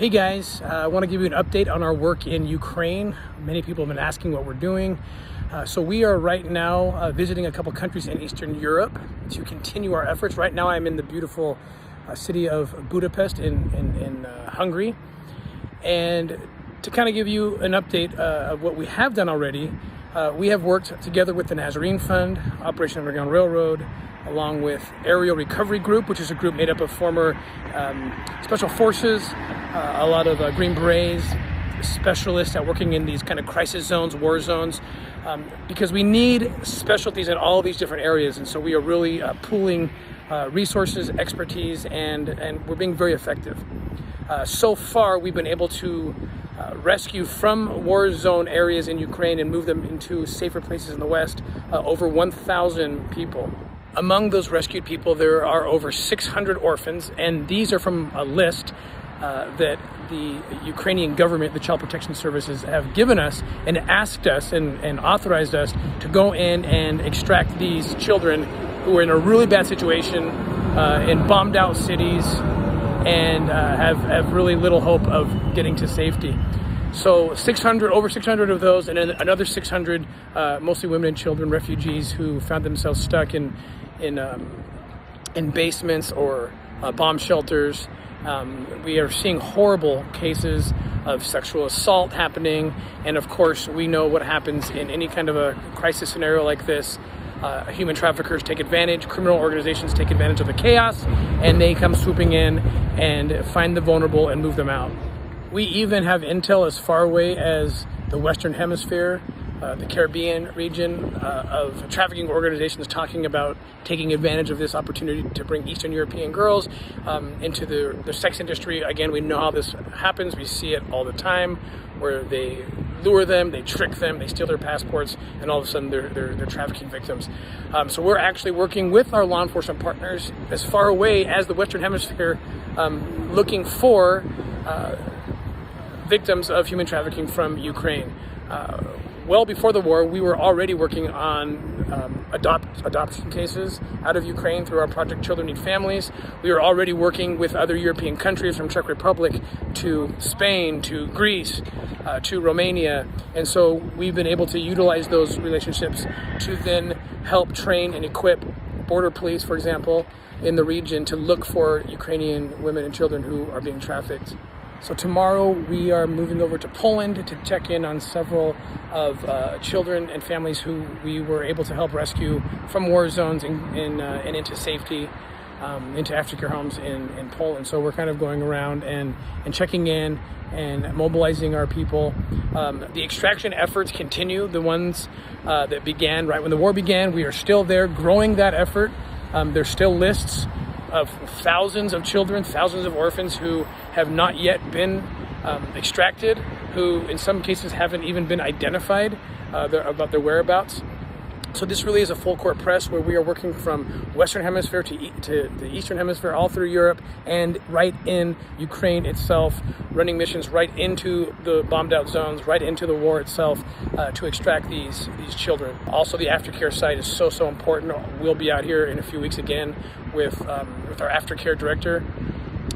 Hey guys, I want to give you an update on our work in Ukraine. Many people have been asking what we're doing. So we are right now visiting a couple countries in Eastern Europe to continue our efforts. Right now I'm in the beautiful city of Budapest in Hungary. And to kind of give you an update of what we have done already, we have worked together with the Nazarene Fund, Operation Underground Railroad, along with Aerial Recovery Group, which is a group made up of former special forces, a lot of Green Berets, specialists at working in these kind of crisis zones, war zones, because we need specialties in all these different areas. And so we are really pooling resources, expertise, and we're being very effective. So far, we've been able to rescue from war zone areas in Ukraine and move them into safer places in the West, over 1,000 people. Among those rescued people, there are over 600 orphans, and these are from a list that the Ukrainian government, the Child Protection Services, have given us and asked us and authorized us to go in and extract these children who are in a really bad situation in bombed out cities and have really little hope of getting to safety. So over 600 of those, and then another 600, mostly women and children, refugees who found themselves stuck in basements or bomb shelters. We are seeing horrible cases of sexual assault happening, and of course we know what happens in any kind of a crisis scenario like this. Human traffickers take advantage, criminal organizations take advantage of the chaos, and they come swooping in and find the vulnerable and move them out. We even have intel as far away as the Western Hemisphere, the Caribbean region, of trafficking organizations talking about taking advantage of this opportunity to bring Eastern European girls into the sex industry. Again, we know how this happens. We see it all the time, where they lure them, they trick them, they steal their passports, and all of a sudden they're trafficking victims. So we're actually working with our law enforcement partners as far away as the Western Hemisphere, looking for victims of human trafficking from Ukraine. Well before the war, we were already working on adoption cases out of Ukraine through our project Children Need Families. We were already working with other European countries, from Czech Republic to Spain to Greece to Romania. And so we've been able to utilize those relationships to then help train and equip border police, for example, in the region to look for Ukrainian women and children who are being trafficked. So tomorrow we are moving over to Poland to check in on several of children and families who we were able to help rescue from war zones and into safety, into aftercare homes in Poland. So we're kind of going around and checking in and mobilizing our people. The extraction efforts continue, the ones that began right when the war began. We are still there growing that effort. There's still lists of thousands of children, thousands of orphans who have not yet been extracted, who in some cases haven't even been identified about their whereabouts. So this really is a full court press where we are working from Western Hemisphere to the Eastern Hemisphere, all through Europe, and right in Ukraine itself, running missions right into the bombed out zones, right into the war itself, to extract these children. Also, the aftercare site is so important. We'll be out here in a few weeks again with our aftercare director,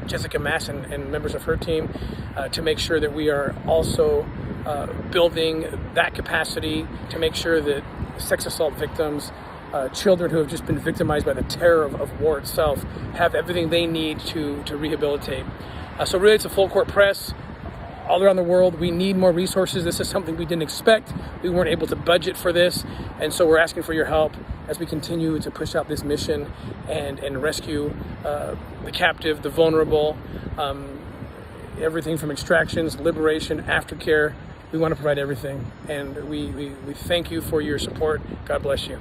Jessica Mass, and members of her team, to make sure that we are also building that capacity to make sure that sex assault victims, children who have just been victimized by the terror of war itself, have everything they need to rehabilitate. So really it's a full court press all around the world. We need more resources. This is something we didn't expect. We weren't able to budget for this, and so we're asking for your help as we continue to push out this mission and rescue the captive, the vulnerable, everything from extractions, liberation, aftercare. We want to provide everything, and we thank you for your support. God bless you.